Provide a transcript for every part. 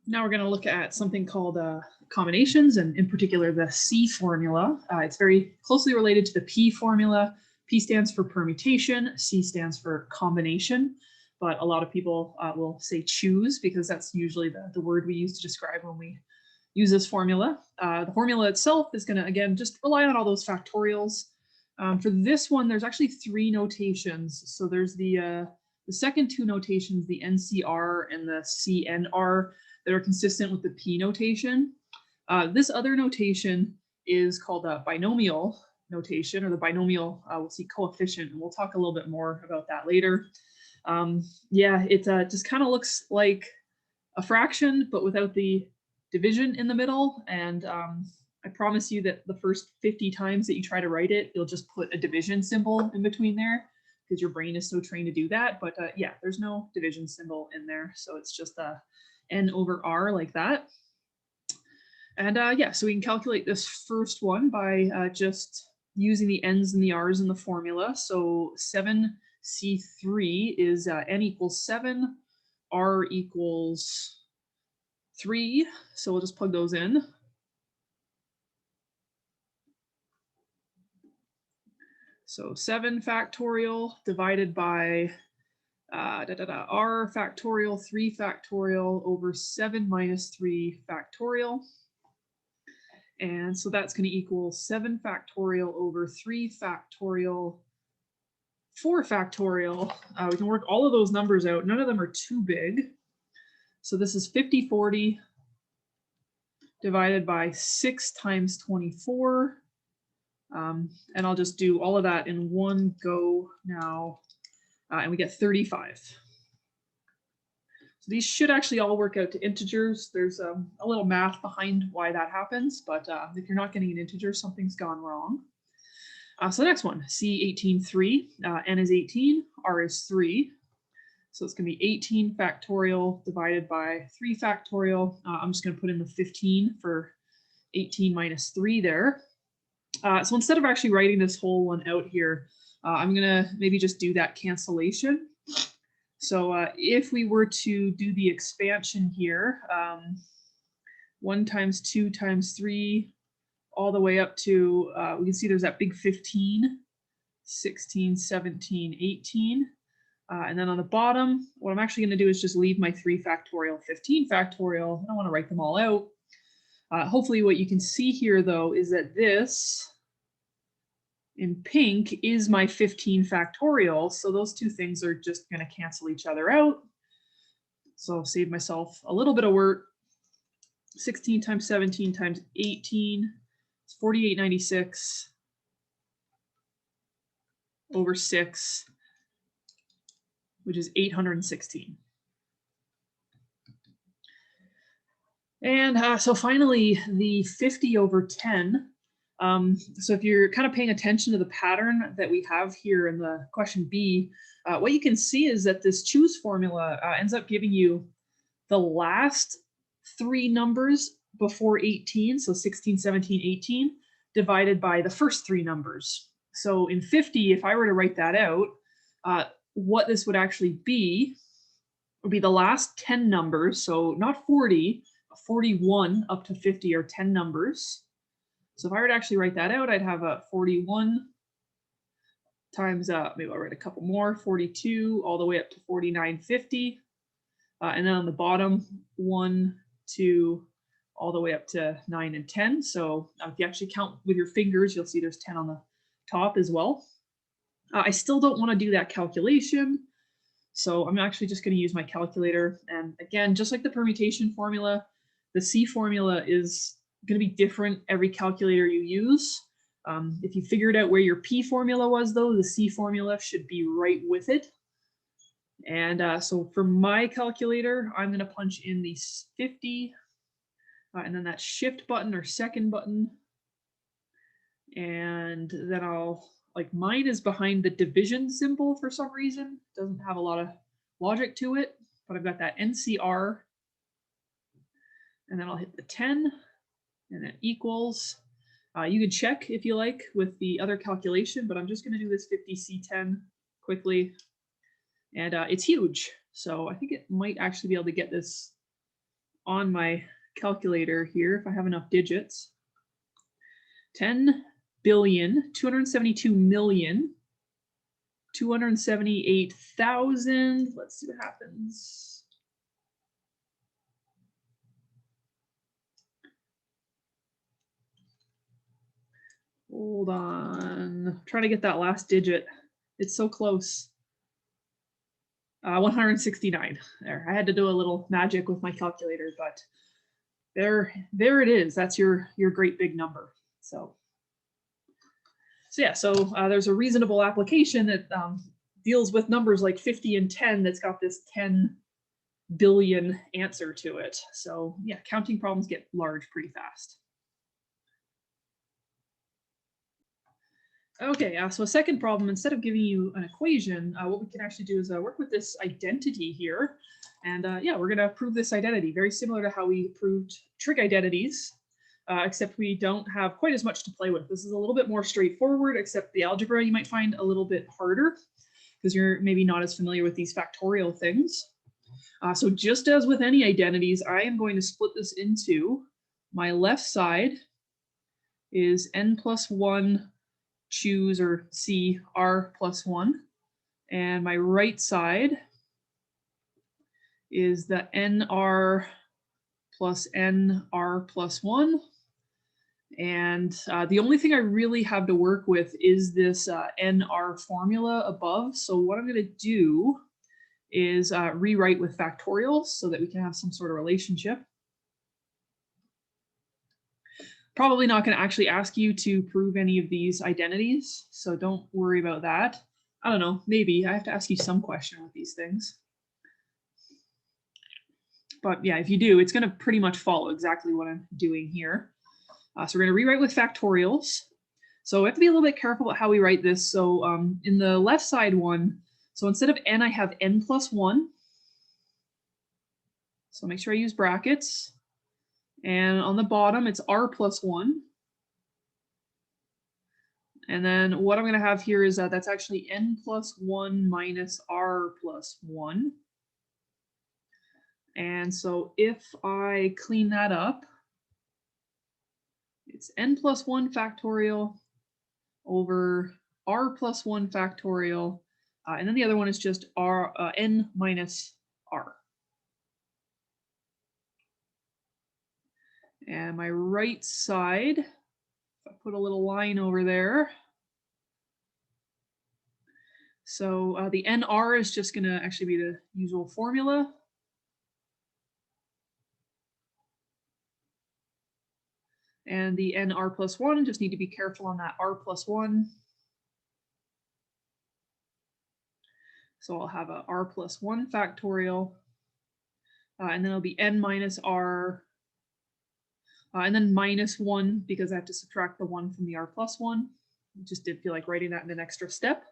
Now we're going to look at something called combinations, and in particular the C formula. It's very closely related to the P formula. P stands for permutation, C stands for combination, but a lot of people will say choose because that's usually the word we use to describe when we use this formula. The formula itself is going to, again, just rely on all those factorials. For this one, there's actually three notations. So there's the second two notations, the NCR and the CNR, that are consistent with the P notation. This other notation is called a binomial notation, or the binomial, we'll see coefficient, and we'll talk a little bit more about that later. Yeah, it just kind of looks like a fraction, but without the division in the middle. And I promise you that the first 50 times that you try to write it, you'll just put a division symbol in between there because your brain is so trained to do that. But yeah, there's no division symbol in there. So it's just a N over R like that. And yeah, so we can calculate this first one by just using the N's and the R's in the formula. So 7C3 is N equals 7, R equals 3. So we'll just plug those in. So 7 factorial divided by R factorial, 3 factorial over 7 minus 3 factorial. And so that's going to equal 7 factorial over 3 factorial, 4 factorial. We can work all of those numbers out. None of them are too big. So this is 5040 divided by 6 times 24. And I'll just do all of that in one go now. And we get 35. So these should actually all work out to integers. There's a little math behind why that happens, but if you're not getting an integer, something's gone wrong. So the next one, C18.3, N is 18, R is 3. So it's going to be 18 factorial divided by 3 factorial. I'm just going to put in the 15 for 18 minus 3 there. So instead of actually writing this whole one out here, I'm going to maybe just do that cancellation. So if we were to do the expansion here, 1 times 2 times 3, all the way up to, we can see there's that big 15, 16, 17, 18. And then on the bottom, what I'm actually going to do is just leave my 3 factorial, 15 factorial. I don't want to write them all out. Hopefully what you can see here, though, is that this in pink is my 15 factorial. So those two things are just going to cancel each other out. So I'll save myself a little bit of work. 16 times 17 times 18 is 4896 over 6, which is 816. And so finally, the 50 over 10. So if you're kind of paying attention to the pattern that we have here in the question B, what you can see is that this choose formula ends up giving you the last 3 numbers before 18, so 16, 17, 18, divided by the first 3 numbers. So in 50, if I were to write that out, what this would actually be would be the last 10 numbers, so not 40, 41 up to 50 are 10 numbers. So if I were to actually write that out, I'd have a 41 times, maybe I'll write a couple more, 42 all the way up to 4950. And then on the bottom, 1, 2, all the way up to 9 and 10. So if you actually count with your fingers, you'll see there's 10 on the top as well. I still don't want to do that calculation. So I'm actually just going to use my calculator. And again, just like the permutation formula, the C formula is going to be different every calculator you use. If you figured out where your P formula was, though, the C formula should be right with it. And so for my calculator, I'm going to punch in the 50, and then that shift button or second button. And then I'll, like, mine is behind the division symbol for some reason. Doesn't have a lot of logic to it, but I've got that NCR. And then I'll hit the 10, and it equals. You can check if you like with the other calculation, but I'm just going to do this 50C10 quickly. And it's huge. So I think it might actually be able to get this on my calculator here if I have enough digits. 10,272,278,000. Let's see what happens. Hold on. I'm trying to get that last digit. It's so close. 169. There. I had to do a little magic with my calculator, but there it is. That's your great big number. So yeah, there's a reasonable application that deals with numbers like 50 and 10 that's got this 10 billion answer to it. So yeah, counting problems get large pretty fast. Okay, so a second problem, instead of giving you an equation, what we can actually do is work with this identity here. And yeah, we're going to prove this identity, very similar to how we proved trig identities, except we don't have quite as much to play with. This is a little bit more straightforward, except the algebra you might find a little bit harder because you're maybe not as familiar with these factorial things. So just as with any identities, I am going to split this into my left side is n plus 1 choose or C r plus 1. And my right side is the nr plus nr plus 1. And the only thing I really have to work with is this nr formula above. So what I'm going to do is rewrite with factorials so that we can have some sort of relationship. Probably not going to actually ask you to prove any of these identities, so don't worry about that. I don't know, maybe I have to ask you some question with these things. But yeah, if you do, it's going to pretty much follow exactly what I'm doing here. So we're going to rewrite with factorials. So we have to be a little bit careful about how we write this. So in the left side one, so instead of n, I have n plus 1. So make sure I use brackets. And on the bottom, it's r plus 1. And then what I'm going to have here is that's actually n plus 1 minus r plus 1. And so if I clean that up, it's n plus 1 factorial over r plus 1 factorial. And then the other one is just n minus r. And my right side, if I put a little line over there. So the nr is just going to actually be the usual formula. And the nr plus 1, just need to be careful on that r plus 1. So I'll have a r plus 1 factorial. And then it'll be n minus r. And then minus 1 because I have to subtract the 1 from the r plus 1. Just did feel like writing that in an extra step.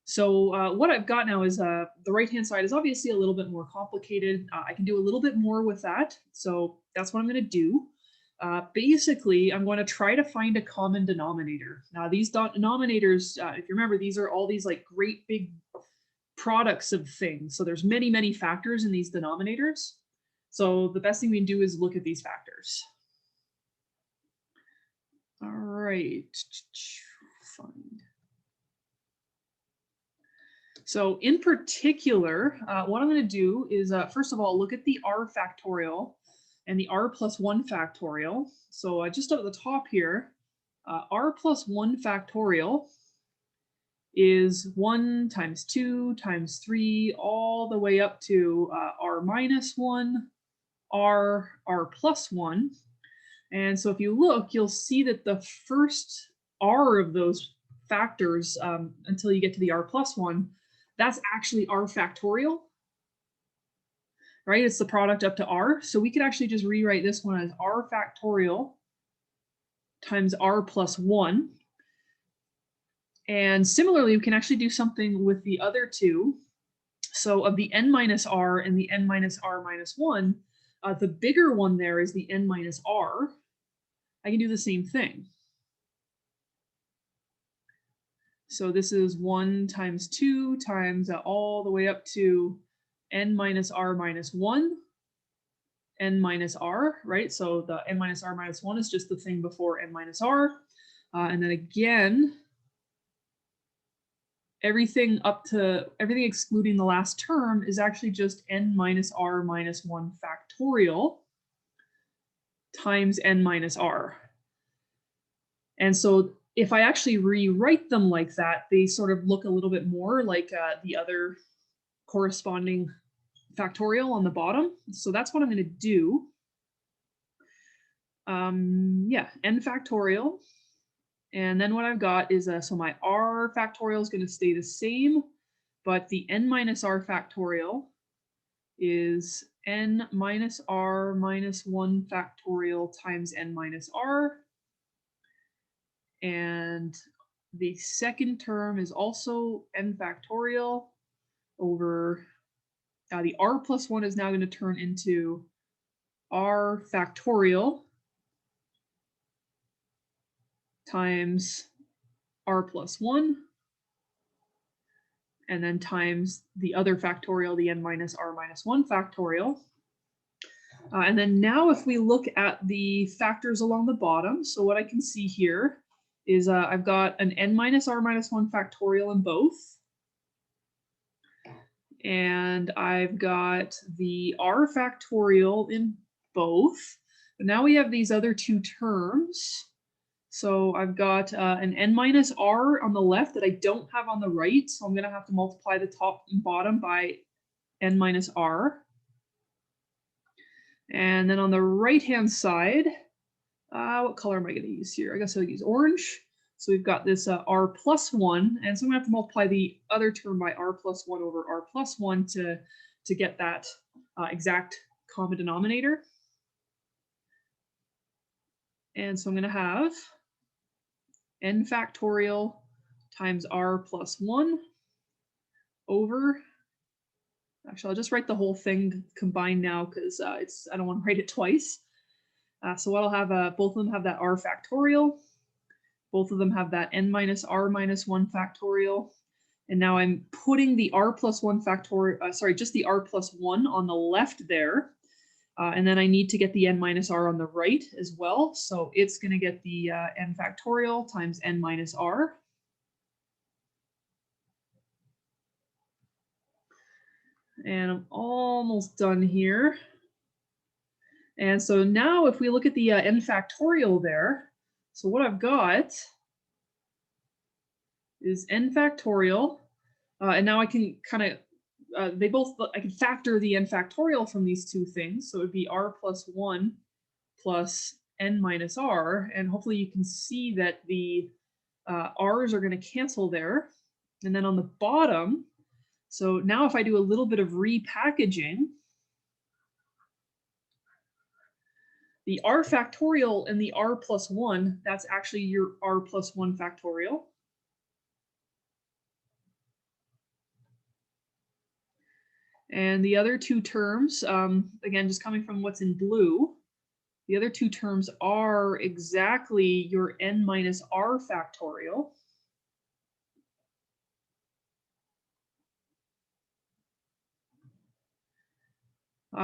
So what I've got now is the right-hand side is obviously a little bit more complicated. I can do a little bit more with that. So that's what I'm going to do. Basically, I'm going to try to find a common denominator. Now, these denominators, if you remember, these are all these like great big products of things. So there's many, many factors in these denominators. So the best thing we can do is look at these factors. All right, find. So in particular, what I'm going to do is, first of all, look at the r factorial and the r plus 1 factorial. So just up at the top here, r plus 1 factorial is 1 times 2 times 3 all the way up to r minus 1, r plus 1. And so if you look, you'll see that the first r of those factors until you get to the r plus 1, that's actually r factorial, right? It's the product up to r. So we could actually just rewrite this one as r factorial times r plus 1. And similarly, we can actually do something with the other two. So of the n minus r and the n minus r minus 1, the bigger one there is the n minus r. I can do the same thing. So this is 1 times 2 times all the way up to n minus r minus 1. n minus r, right? So the n minus r minus 1 is just the thing before n minus r. And then again, everything excluding the last term is actually just n minus r minus 1 factorial times n minus r. And so if I actually rewrite them like that, they sort of look a little bit more like the other corresponding factorial on the bottom. So that's what I'm going to do. Yeah, n factorial. And then what I've got is, so my r factorial is going to stay the same, but the n minus r factorial is n minus r minus 1 factorial times n minus r. And the second term is also n factorial over, the r plus 1 is now going to turn into r factorial times r plus 1, and then times the other factorial, the n minus r minus 1 factorial. And then now if we look at the factors along the bottom, so what I can see here is I've got an n minus r minus 1 factorial in both. And I've got the r factorial in both. But now we have these other two terms. So I've got an n minus r on the left that I don't have on the right. So I'm going to have to multiply the top and bottom by n minus r. And then on the right-hand side, what color am I going to use here? I guess I'll use orange. So we've got this r plus 1. And so I'm going to have to multiply the other term by r plus 1 over r plus 1 to get that exact common denominator. And so I'm going to have n factorial times r plus 1 over, actually I'll just write the whole thing combined now because I don't want to write it twice. So what I'll have, both of them have that r factorial, both of them have that n minus r minus 1 factorial, and now I'm putting the r plus 1 factorial, sorry, just the r plus 1 on the left there. And then I need to get the n minus r on the right as well. So it's going to get the n factorial times n minus r. And I'm almost done here. And so now if we look at the n factorial there, so what I've got is n factorial. And now I can kind of, I can factor the n factorial from these two things. So it would be r plus 1 plus n minus r. And hopefully you can see that the r's are going to cancel there. And then on the bottom, so now if I do a little bit of repackaging, the r factorial and the r plus 1, that's actually your r plus 1 factorial. And the other two terms, again, just coming from what's in blue, the other two terms are exactly your n minus r factorial.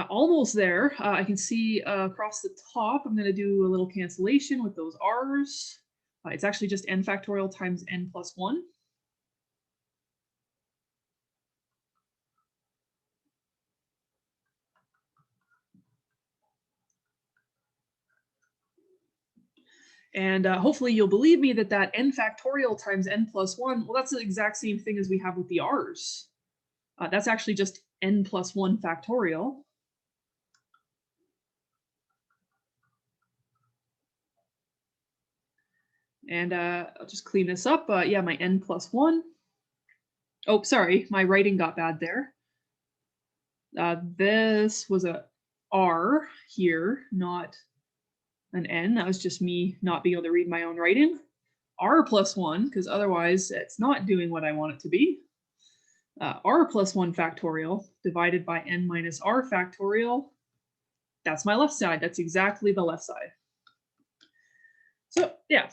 Almost there. I can see across the top, I'm going to do a little cancellation with those r's. It's actually just n factorial times n plus 1. And hopefully you'll believe me that that n factorial times n plus 1, well, that's the exact same thing as we have with the r's. That's actually just n plus 1 factorial. And I'll just clean this up. Yeah, my n plus 1. Oh, sorry, my writing got bad there. This was a r here, not an n. That was just me not being able to read my own writing. R plus 1, because otherwise it's not doing what I want it to be. R plus 1 factorial divided by n minus r factorial. That's my left side. That's exactly the left side. So yeah,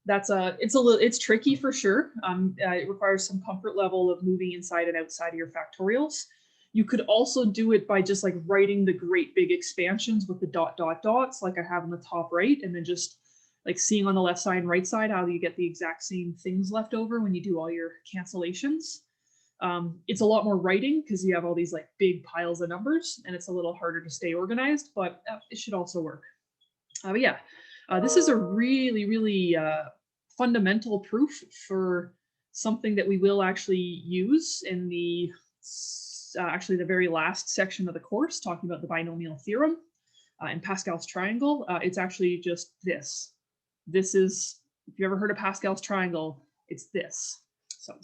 that's it's tricky for sure. It requires some comfort level of moving inside and outside of your factorials. You could also do it by just like writing the great big expansions with the dot, dot, dots, like I have on the top right, and then just like seeing on the left side and right side how you get the exact same things left over when you do all your cancellations. It's a lot more writing because you have all these like big piles of numbers, and it's a little harder to stay organized, but it should also work. But yeah, this is a really, really fundamental proof for something that we will actually use in the actually the very last section of the course, talking about the binomial theorem and Pascal's triangle. It's actually just this. This is, if you ever heard of Pascal's triangle, it's this. So.